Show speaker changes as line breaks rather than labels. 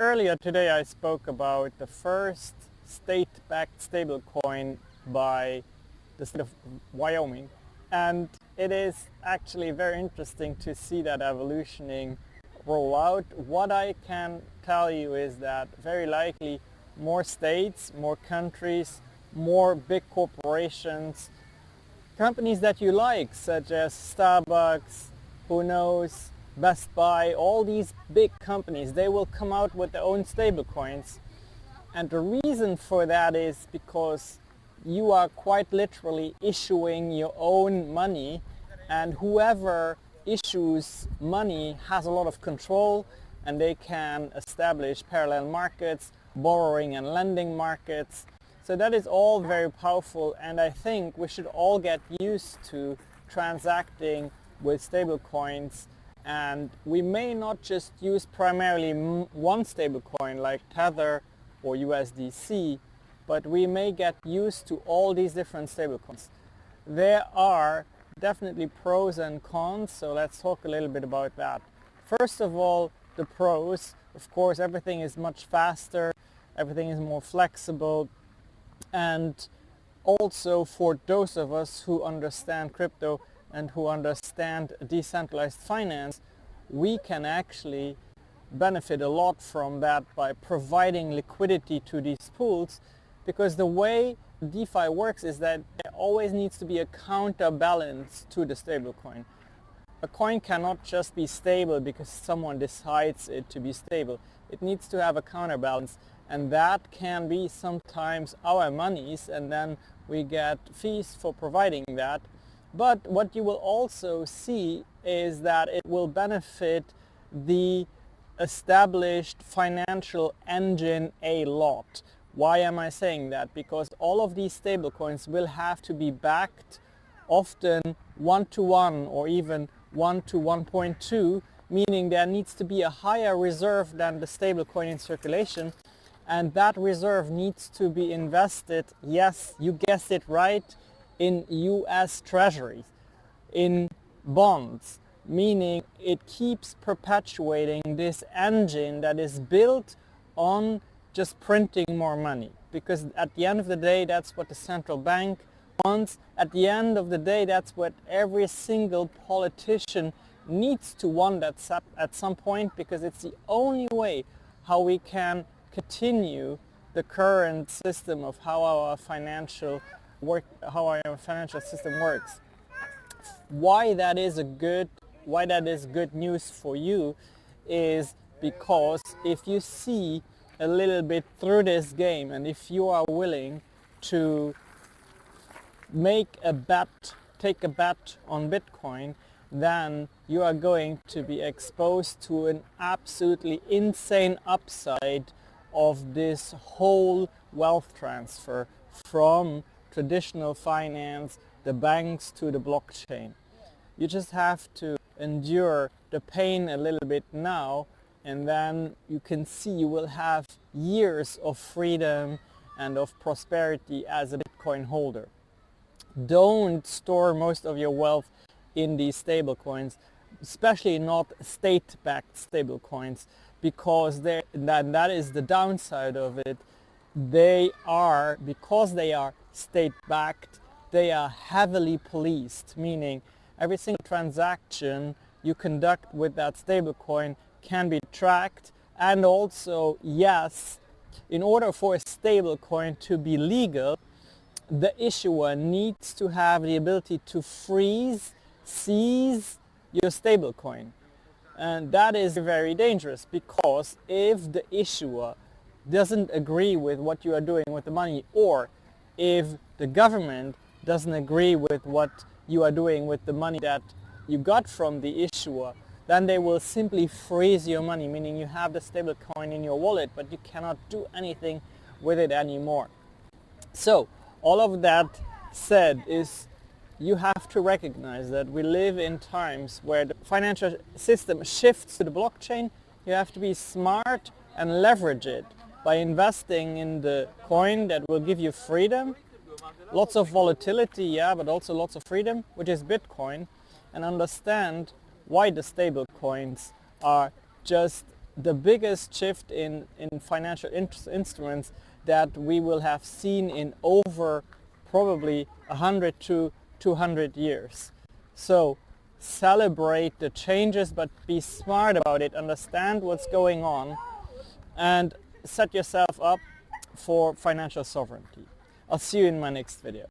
Earlier today I spoke about the first state-backed stablecoin by the state of Wyoming, and it is actually very interesting to see that evolutioning roll out. What I can tell you is that very likely more states, more countries, more big corporations, companies that you like such as Starbucks, who knows, Best Buy, all these big companies, they will come out with their own stablecoins. And the reason for that is because you are quite literally issuing your own money, and whoever issues money has a lot of control, and they can establish parallel markets, borrowing and lending markets. So that is all very powerful, and I think we should all get used to transacting with stablecoins. And we may not just use primarily one stablecoin like Tether or USDC, but we may get used to all these different stablecoins. There are definitely pros and cons, so let's talk a little bit about that. First of all, the pros. Of course, everything is much faster, everything is more flexible, and also for those of us who understand crypto and who understand decentralized finance, we can actually benefit a lot from that by providing liquidity to these pools, because the way DeFi works is that there always needs to be a counterbalance to the stablecoin. A coin cannot just be stable because someone decides it to be stable. It needs to have a counterbalance, and that can be sometimes our monies, and then we get fees for providing that. But what you will also see is that it will benefit the established financial engine a lot. Why am I saying that? Because all of these stablecoins will have to be backed, often 1-to-1 or even 1-to-1.2, meaning there needs to be a higher reserve than the stablecoin in circulation, and that reserve needs to be invested, yes, you guessed it right, in US treasuries, in bonds, meaning it keeps perpetuating this engine that is built on just printing more money. Because at the end of the day, that's what the central bank wants. At the end of the day, that's what every single politician needs to want at some point, because it's the only way how we can continue the current system of how our financial system works. Why that is good news for you is because if you see a little bit through this game, and if you are willing to take a bet on Bitcoin, then you are going to be exposed to an absolutely insane upside of this whole wealth transfer from traditional finance, the banks, to the blockchain. You just have to endure the pain a little bit now, and then you can see you will have years of freedom and of prosperity as a Bitcoin holder. Don't store most of your wealth in these stablecoins, especially not state-backed stablecoins, because that is the downside of it. Because they are state-backed, they are heavily policed, meaning every single transaction you conduct with that stablecoin can be tracked. And also, yes, in order for a stablecoin to be legal, the issuer needs to have the ability to seize your stablecoin. And that is very dangerous, because if the issuer doesn't agree with what you are doing with the money, or if the government doesn't agree with what you are doing with the money that you got from the issuer, then they will simply freeze your money, meaning you have the stablecoin in your wallet, but you cannot do anything with it anymore. So all of that said is, you have to recognize that we live in times where the financial system shifts to the blockchain. You have to be smart and leverage it by investing in the coin that will give you freedom, lots of volatility, yeah, but also lots of freedom, which is Bitcoin, and understand why the stable coins are just the biggest shift in financial instruments that we will have seen in over probably 100 to 200 years. So celebrate the changes, but be smart about it, understand what's going on, and set yourself up for financial sovereignty. I'll see you in my next video.